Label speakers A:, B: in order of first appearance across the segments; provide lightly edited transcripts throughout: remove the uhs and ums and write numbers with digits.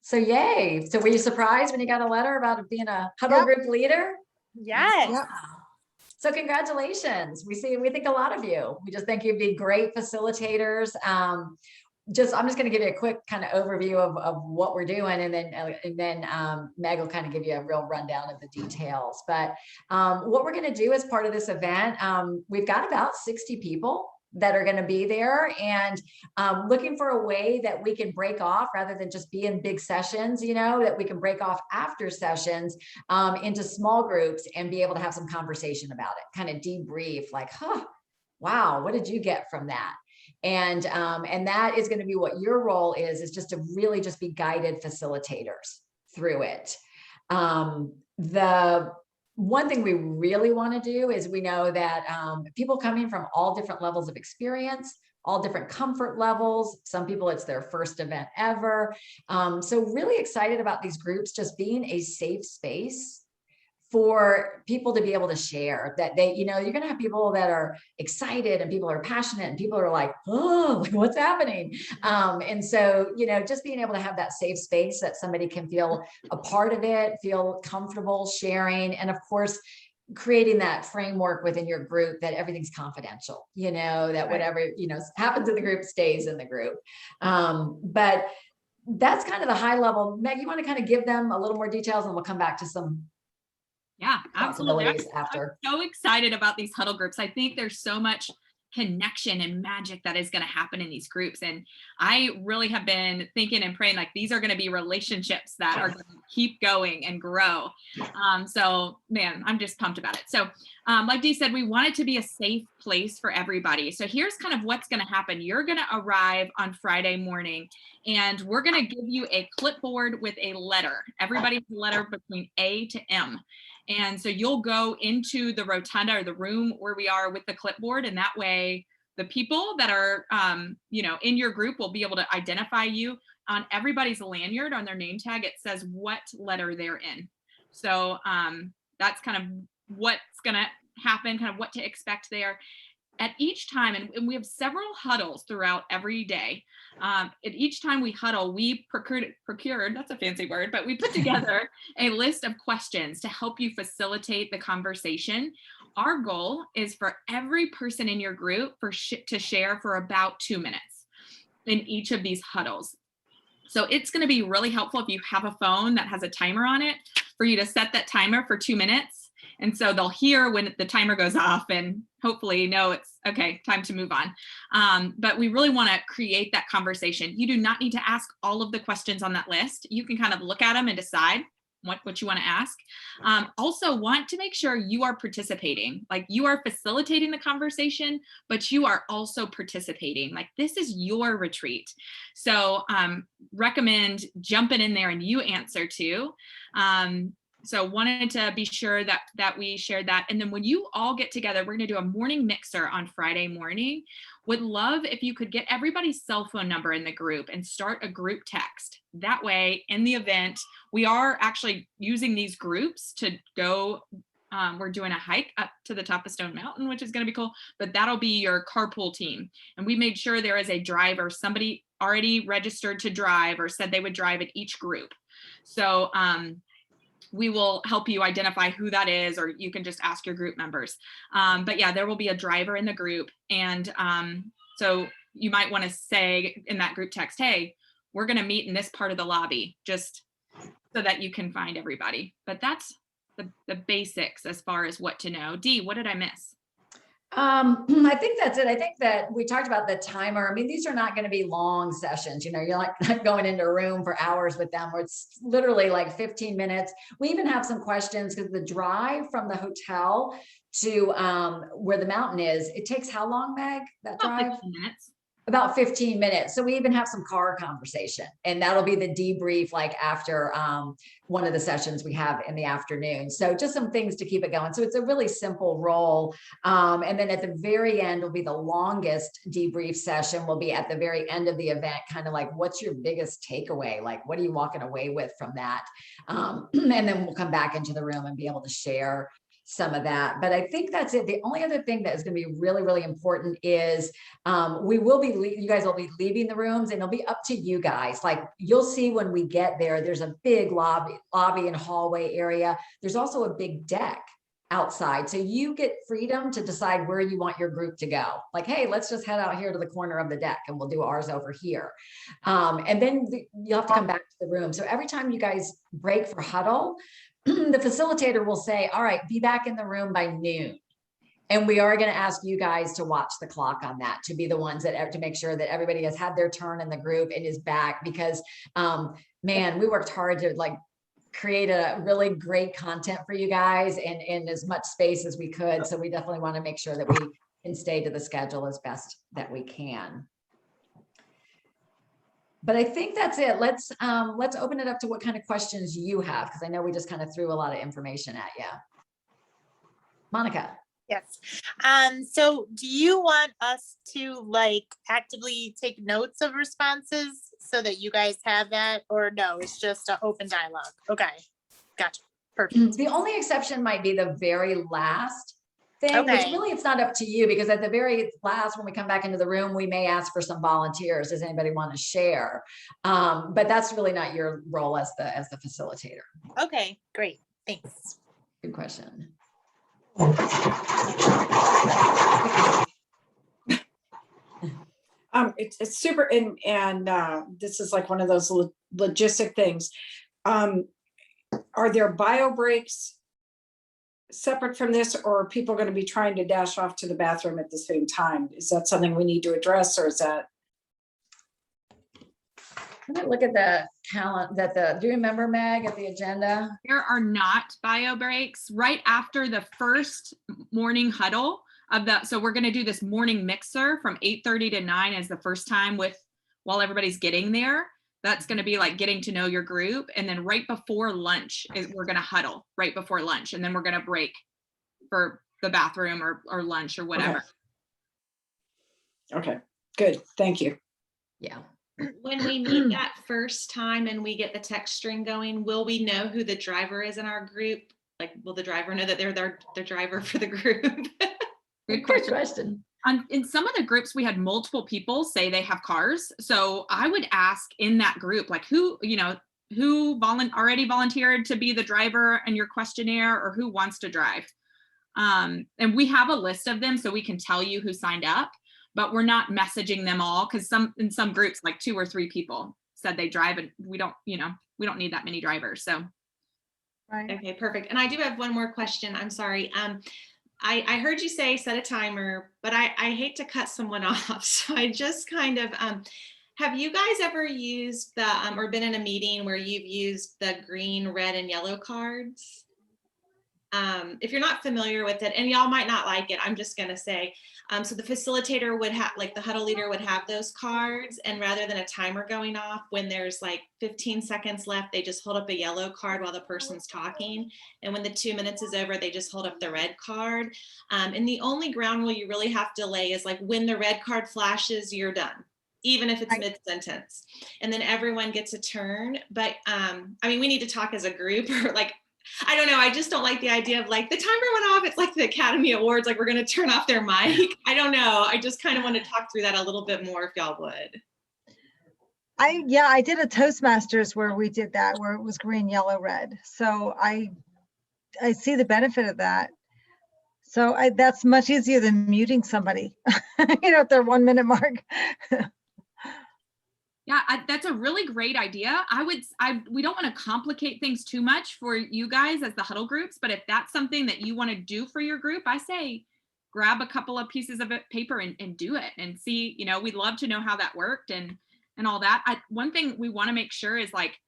A: So yay. So were you surprised when you got a letter about being a Huddle
B: Yep.
A: group leader?
C: Yes.
B: Yep.
A: So congratulations. We think a lot of you. We just think you'd be great facilitators. I'm just going to give you a quick kind of overview of what we're doing, and then Meg will kind of give you a real rundown of the details. But what we're going to do as part of this event, we've got about 60 people that are going to be there, and looking for a way that we can break off rather than just be in big sessions, that we can break off after sessions into small groups and be able to have some conversation about it, kind of debrief like, wow, what did you get from that? And that is going to be what your role is just to really just be guided facilitators through it. The one thing we really want to do is, we know that people coming from all different levels of experience, all different comfort levels. Some people, it's their first event ever. So really excited about these groups just being a safe space for people to be able to share that you're going to have people that are excited and people are passionate and people are like, oh, what's happening? And so, just being able to have that safe space that somebody can feel a part of it, feel comfortable sharing. And of course, creating that framework within your group that everything's confidential, that whatever, happens in the group stays in the group. But that's kind of the high level. Meg, you want to kind of give them a little more details, and we'll come back to some
D: absolutely.
A: After.
D: I'm so excited about these huddle groups. I think there's so much connection and magic that is going to happen in these groups. And I really have been thinking and praying like these are going to be relationships that are going to keep going and grow. So man, I'm just pumped about it. So like Dee said, we want it to be a safe place for everybody. So here's kind of what's going to happen. You're going to arrive on Friday morning and we're going to give you a clipboard with a letter. Everybody's letter between A to M. And so you'll go into the rotunda or the room where we are with the clipboard. And that way the people that are, in your group will be able to identify you. On everybody's lanyard, on their name tag, it says what letter they're in. So that's kind of what's going to happen, kind of what to expect there. At each time, and we have several huddles throughout every day. At each time we huddle, we procured, that's a fancy word, but we put together a list of questions to help you facilitate the conversation. Our goal is for every person in your group to share for about 2 minutes in each of these huddles. So it's going to be really helpful if you have a phone that has a timer on it for you to set that timer for 2 minutes. And so they'll hear when the timer goes off and hopefully know it's okay, time to move on. But we really want to create that conversation. You do not need to ask all of the questions on that list. You can kind of look at them and decide what you want to ask. Also want to make sure you are participating, like you are facilitating the conversation, but you are also participating. Like this is your retreat. So recommend jumping in there and you answer too. So wanted to be sure that we shared that. And then when you all get together, we're going to do a morning mixer on Friday morning. Would love if you could get everybody's cell phone number in the group and start a group text. That way in the event, we are actually using these groups to go, we're doing a hike up to the top of Stone Mountain, which is going to be cool, but that'll be your carpool team. And we made sure there is a driver, somebody already registered to drive or said they would drive at each group. So, we will help you identify who that is, or you can just ask your group members. But yeah, there will be a driver in the group. And so you might want to say in that group text, hey, we're going to meet in this part of the lobby, just so that you can find everybody. But that's the basics as far as what to know. Dee, what did I miss?
A: I think that's it. I think that we talked about the timer. I mean, these are not going to be long sessions. You're not going into a room for hours with them, where it's literally like 15 minutes. We even have some questions because the drive from the hotel to where the mountain is, it takes how long, Meg, that drive?
D: 15 minutes.
A: About 15 minutes. So we even have some car conversation, and that'll be the debrief like after one of the sessions we have in the afternoon. So just some things to keep it going. So it's a really simple role. And then at the very end will be the longest debrief session, will be at the very end of the event, kind of like, what's your biggest takeaway? Like, what are you walking away with from that? And then we'll come back into the room and be able to share some of that. But I think that's it. The only other thing that is going to be really, really important is you guys will be leaving the rooms, and it'll be up to you guys. Like, you'll see when we get there, there's a big lobby and hallway area. There's also a big deck outside. So you get freedom to decide where you want your group to go. Like, hey, let's just head out here to the corner of the deck and we'll do ours over here. And then you'll have to come back to the room. So every time you guys break for huddle, the facilitator will say, all right, be back in the room by noon. And we are going to ask you guys to watch the clock on that, to be the ones that, to make sure that everybody has had their turn in the group and is back, because man, we worked hard to like create a really great content for you guys in as much space as we could. So we definitely want to make sure that we can stay to the schedule as best that we can. But I think that's it. Let's open it up to what kind of questions you have, because I know we just kind of threw a lot of information at you. Monica.
B: Yes. So do you want us to like actively take notes of responses so that you guys have that, or no, it's just an open dialogue? Okay. Gotcha. Perfect.
A: The only exception might be the very last thing, which
B: Okay.
A: really it's not up to you, because at the very last, when we come back into the room, we may ask for some volunteers. Does anybody want to share? But that's really not your role as the facilitator.
B: Okay, great. Thanks.
A: Good question.
C: It's super, and this is like one of those logistic things. Are there bio breaks separate from this, or are people going to be trying to dash off to the bathroom at the same time? Is that something we need to address, or is that?
A: Let me look at the calendar. Do you remember, Meg, at the agenda?
D: There are not bio breaks right after the first morning huddle of that. So we're going to do this morning mixer from 8:30 to 9 as the first time while everybody's getting there. That's going to be like getting to know your group. And then right before lunch we're going to huddle right before lunch. And then we're going to break for the bathroom or lunch or whatever.
C: Okay, good. Thank you.
A: Yeah.
E: When we meet that first time and we get the text string going, will we know who the driver is in our group? Like, will the driver know that they're their driver for the group?
D: Good question. In some of the groups, we had multiple people say they have cars. So I would ask in that group, like who already volunteered to be the driver in your questionnaire, or who wants to drive. And we have a list of them so we can tell you who signed up, but we're not messaging them all, because in some groups, like 2 or 3 people said they drive, and we don't need that many drivers. So.
B: Right.
E: Okay, perfect. And I do have one more question. I'm sorry. I heard you say set a timer, but I hate to cut someone off. So I just kind of, have you guys ever used or been in a meeting where you've used the green, red, and yellow cards? If you're not familiar with it, and y'all might not like it, I'm just going to say, so the facilitator would have, like the huddle leader would have those cards, and rather than a timer going off, when there's like 15 seconds left, they just hold up a yellow card while the person's talking. And when the 2 minutes is over, they just hold up the red card. And the only ground rule you really have to lay is like when the red card flashes, you're done, even if it's mid-sentence. And then everyone gets a turn. But I mean, we need to talk as a group, or like, I don't know. I just don't like the idea of like the timer went off. It's like the Academy Awards, like we're going to turn off their mic. I don't know. I just kind of want to talk through that a little bit more if y'all would.
F: I did a Toastmasters where we did that, where it was green, yellow, red. So I see the benefit of that. So that's much easier than muting somebody, at their 1 minute mark.
D: Yeah, that's a really great idea. We don't want to complicate things too much for you guys as the huddle groups, but if that's something that you want to do for your group, I say grab a couple of pieces of paper and do it and see, we'd love to know how that worked and all that. One thing we want to make sure is like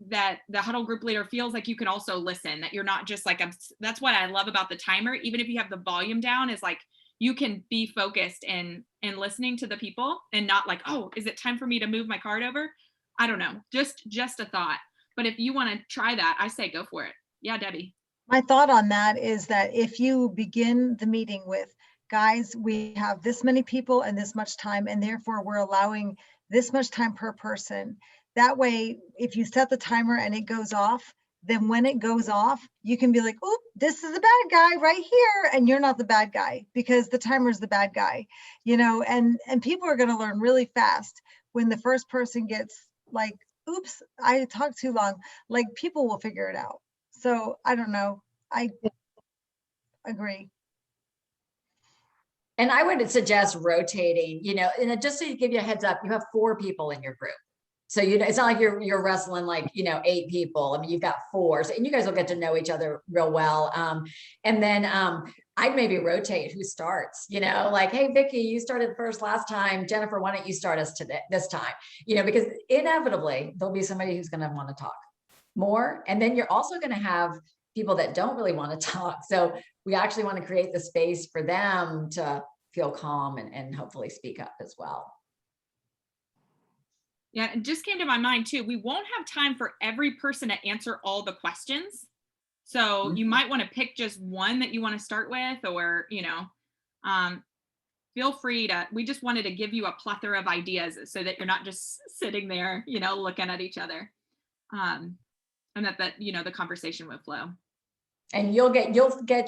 D: that the huddle group leader feels like you can also listen, that you're not just like, that's what I love about the timer. Even if you have the volume down, is like, you can be focused and listening to the people and not like, oh, is it time for me to move my card over? I don't know, just a thought. But if you want to try that, I say go for it. Yeah, Debbie.
F: My thought on that is that if you begin the meeting with, guys, we have this many people and this much time, and therefore we're allowing this much time per person. That way, if you set the timer and it goes off, then when it goes off, you can be like, oh, this is the bad guy right here. And you're not the bad guy because the timer's the bad guy, you know, and people are going to learn really fast when the first person gets like, oops, I talked too long. Like people will figure it out. So I don't know. I agree.
A: And I would suggest rotating, you know, and just so you give you a heads up, you have 4 people in your group. So, you know, it's not like you're wrestling like, you know, 8 people. I mean, you've got 4, so, and you guys will get to know each other real well. And then I'd maybe rotate who starts, you know, like, hey, Vicky, you started first last time. Jennifer, why don't you start us today, this time? You know, because inevitably there'll be somebody who's going to want to talk more. And then you're also going to have people that don't really want to talk. So we actually want to create the space for them to feel calm and hopefully speak up as well.
D: Yeah, it just came to my mind too. We won't have time for every person to answer all the questions. So you might want to pick just one that you want to start with, or, you know, feel free to, we just wanted to give you a plethora of ideas so that you're not just sitting there, you know, looking at each other. And that, you know, the conversation would flow.
A: And you'll get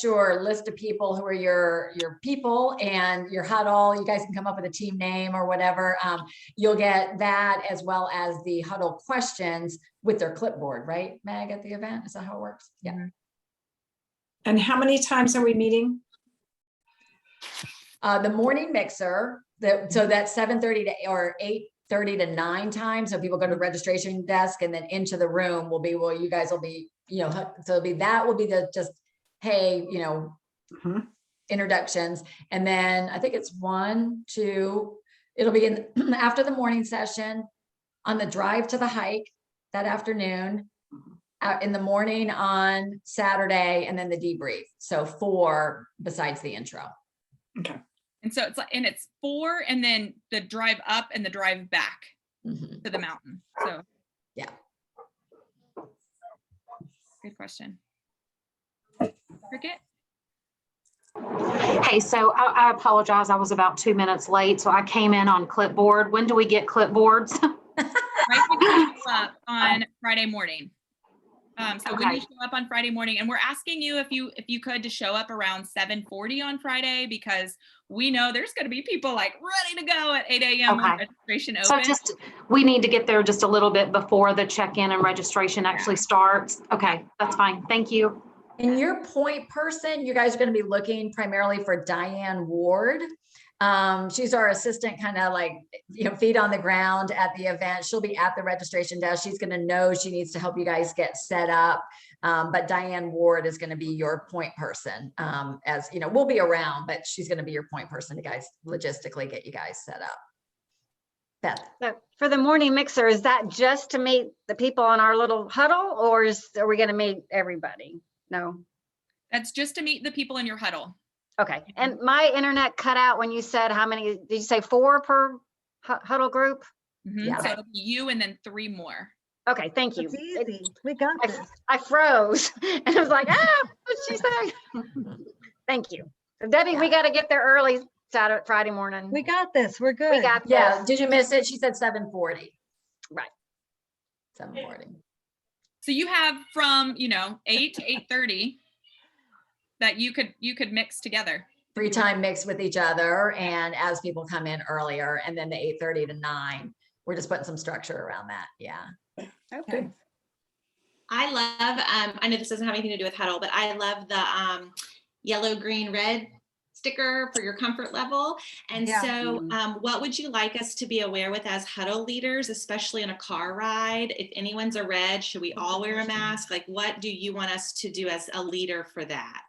A: your list of people who are your people and your huddle. You guys can come up with a team name or whatever. You'll get that as well as the huddle questions with their clipboard, right, Meg, at the event? Is that how it works? Yeah.
C: And how many times are we meeting?
A: The morning mixer, so that's 7:30 to or 8:30 to 9 time. So people go to the registration desk and then into the room will be, well, you guys will be, you know, so it'll be, that will be the just, hey, you know, introductions. And then I think it's 1, 2, it'll be in after the morning session, on the drive to the hike that afternoon, out in the morning on Saturday, and then the debrief. So 4 besides the intro.
C: Okay.
D: And so it's like, and it's 4, and then the drive up and the drive back to the mountain. So
A: yeah.
D: Good question. Cricket?
G: Hey, so I apologize. I was about 2 minutes late, so I came in on clipboard. When do we get clipboards?
D: Right when you show up on Friday morning. So when
G: Okay.
D: you show up on Friday morning, and we're asking you if you could to show up around 7:40 on Friday, because we know there's going to be people like ready to go at 8 a.m. when
G: Okay.
D: registration
G: So
D: opens.
G: we need to get there just a little bit before the check-in and registration actually starts. Okay, that's fine. Thank you.
A: And your point person, you guys are going to be looking primarily for Diane Ward. She's our assistant, kind of like, you know, feet on the ground at the event. She'll be at the registration desk. She's going to know she needs to help you guys get set up. But Diane Ward is going to be your point person. As you know, we'll be around, but she's going to be your point person to guys logistically get you guys set up. Beth.
H: So for the morning mixer, is that just to meet the people on our little huddle, or are we going to meet everybody? No.
D: That's just to meet the people in your huddle.
H: Okay. And my internet cut out when you said how many, did you say 4 per huddle group?
A: Yeah.
D: So it'll be you and then 3 more.
H: Okay. Thank you.
F: It's easy. We got this.
H: I froze and I was like, what'd she say? Thank you. So Debbie, we got to get there early Saturday, Friday morning.
F: We got this. We're good.
H: We got
A: Yeah.
H: this.
A: Did you miss it? She said 7:40.
H: Right.
A: 7:40.
D: So you have from, you know, 8 to 8:30 that you could mix together.
A: Free time mixed with each other, and as people come in earlier, and then the 8:30 to 9, we're just putting some structure around that. Yeah.
H: Okay.
E: I love, I know this doesn't have anything to do with Huddle, but I love the yellow, green, red sticker for your comfort level. And
F: Yeah.
E: so what would you like us to be aware with as Huddle leaders, especially in a car ride? If anyone's a red, should we all wear a mask? Like, what do you want us to do as a leader for that?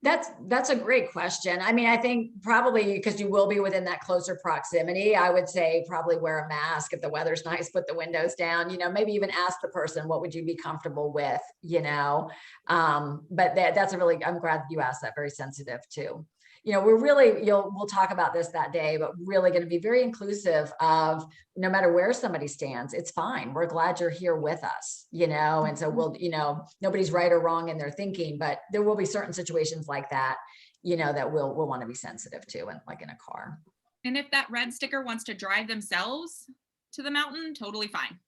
A: That's a great question. I mean, I think probably because you will be within that closer proximity, I would say probably wear a mask. If the weather's nice, put the windows down, you know, maybe even ask the person, what would you be comfortable with, you know? But that's a really, I'm glad you asked that, very sensitive too. You know, we're really, we'll talk about this that day, but really going to be very inclusive of no matter where somebody stands, it's fine. We're glad you're here with us, you know? And so we'll, you know, nobody's right or wrong in their thinking, but there will be certain situations like that, you know, that we'll want to be sensitive to, and like in a car.
D: And if that red sticker wants to drive themselves to the mountain, totally fine.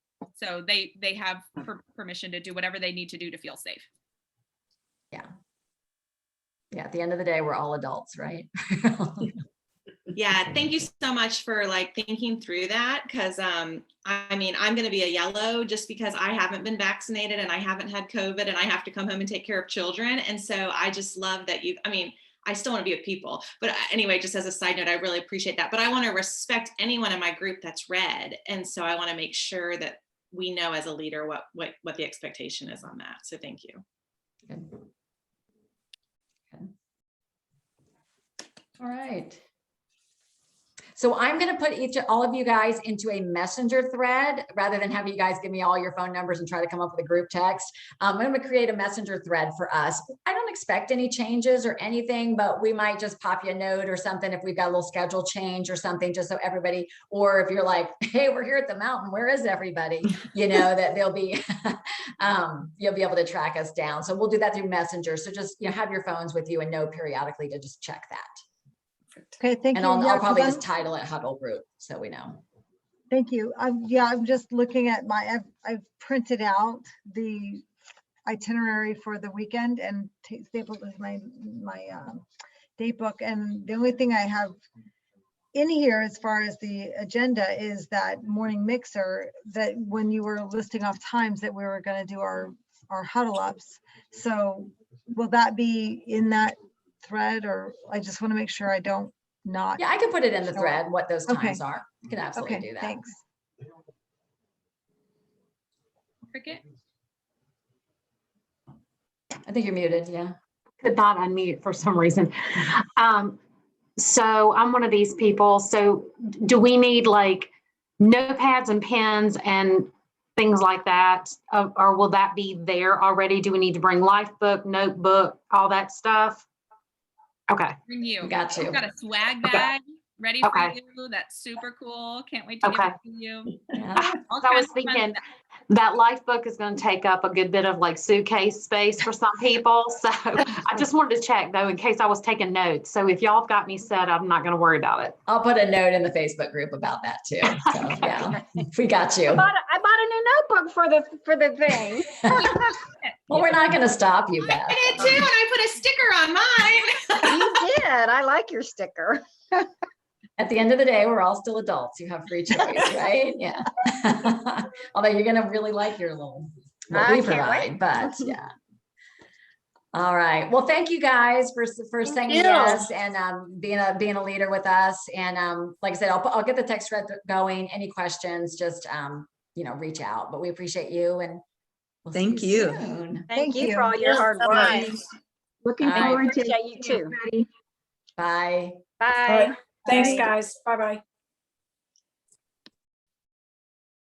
D: So they have permission to do whatever they need to do to feel safe.
A: Yeah. Yeah, at the end of the day, we're all adults, right?
E: Yeah, thank you so much for like thinking through that, because I mean, I'm going to be a yellow just because I haven't been vaccinated and I haven't had COVID and I have to come home and take care of children. And so I just love that I mean, I still want to be with people, but anyway, just as a side note, I really appreciate that. But I want to respect anyone in my group that's red, and so I want to make sure that we know as a leader what the expectation is on that. So thank you.
A: Good. Good. All right. So I'm going to put all of you guys into a messenger thread rather than have you guys give me all your phone numbers and try to come up with a group text. I'm going to create a messenger thread for us. I don't expect any changes or anything, but we might just pop you a note or something if we've got a little schedule change or something, just so everybody, or if you're like, hey, we're here at the mountain, where is everybody? You know, that they'll be, you'll be able to track us down. So we'll do that through messenger. So just, you know, have your phones with you and know periodically to just check that.
F: Okay, thank
A: And
F: you.
A: I'll
F: Yeah,
A: probably
F: 'cause
A: just title it Huddle Group so we know.
F: thank you. I'm just looking at I've printed out the itinerary for the weekend and stapled with my date book. And the only thing I have in here as far as the agenda is that morning mixer, that when you were listing off times that we were going to do our huddle ups. So will that be in that thread, or I just want to make sure I don't not.
A: Yeah, I can put it in the
F: show
A: thread,
F: up.
A: what those
F: Okay.
A: times are. You can absolutely
F: Okay,
A: do that.
F: thanks.
D: Cricket?
A: I think you're muted, yeah.
G: Could not unmute for some reason. So I'm one of these people. So do we need like notepads and pens and things like that? Or will that be there already? Do we need to bring life book, notebook, all that stuff? Okay.
D: Bring you.
A: Got you.
D: We've got a swag
G: Okay.
D: bag ready for
G: Okay.
D: you. That's super cool. Can't wait to give
G: Okay.
D: it to you.
A: Yeah.
D: All
G: I was
D: kinds of fun
G: thinking
D: stuff.
G: that life book is going to take up a good bit of like suitcase space for some people. So I just wanted to check though, in case I was taking notes. So if y'all have got me set, I'm not going to worry about it.
A: I'll put a note in the Facebook group about that too. So yeah, we got you.
H: I bought a new notebook for the thing.
A: Well, we're not going to stop you, Beth.
E: I did too, and I put a sticker on mine.
H: You did. I like your sticker.
A: At the end of the day, we're all still adults. You have free choice, right? Yeah. Although you're going to really like your little, what
H: I
A: we
H: can't
A: provide,
H: wait.
A: but yeah. All right. Well, thank you guys for saying
B: you.
A: yes and being a leader with us. And like I said, I'll get the text thread going. Any questions, just you know, reach out. But we appreciate you and we'll
I: Thank
A: see
I: you.
A: soon.
H: Thank you
F: you.
H: for all your hard
B: So
H: work.
B: much.
G: Looking
A: All right.
G: forward to
H: Appreciate you too.
G: everybody.
A: Bye.
H: Bye.
C: All right. Thanks,
F: Bye.
C: guys. Bye-bye.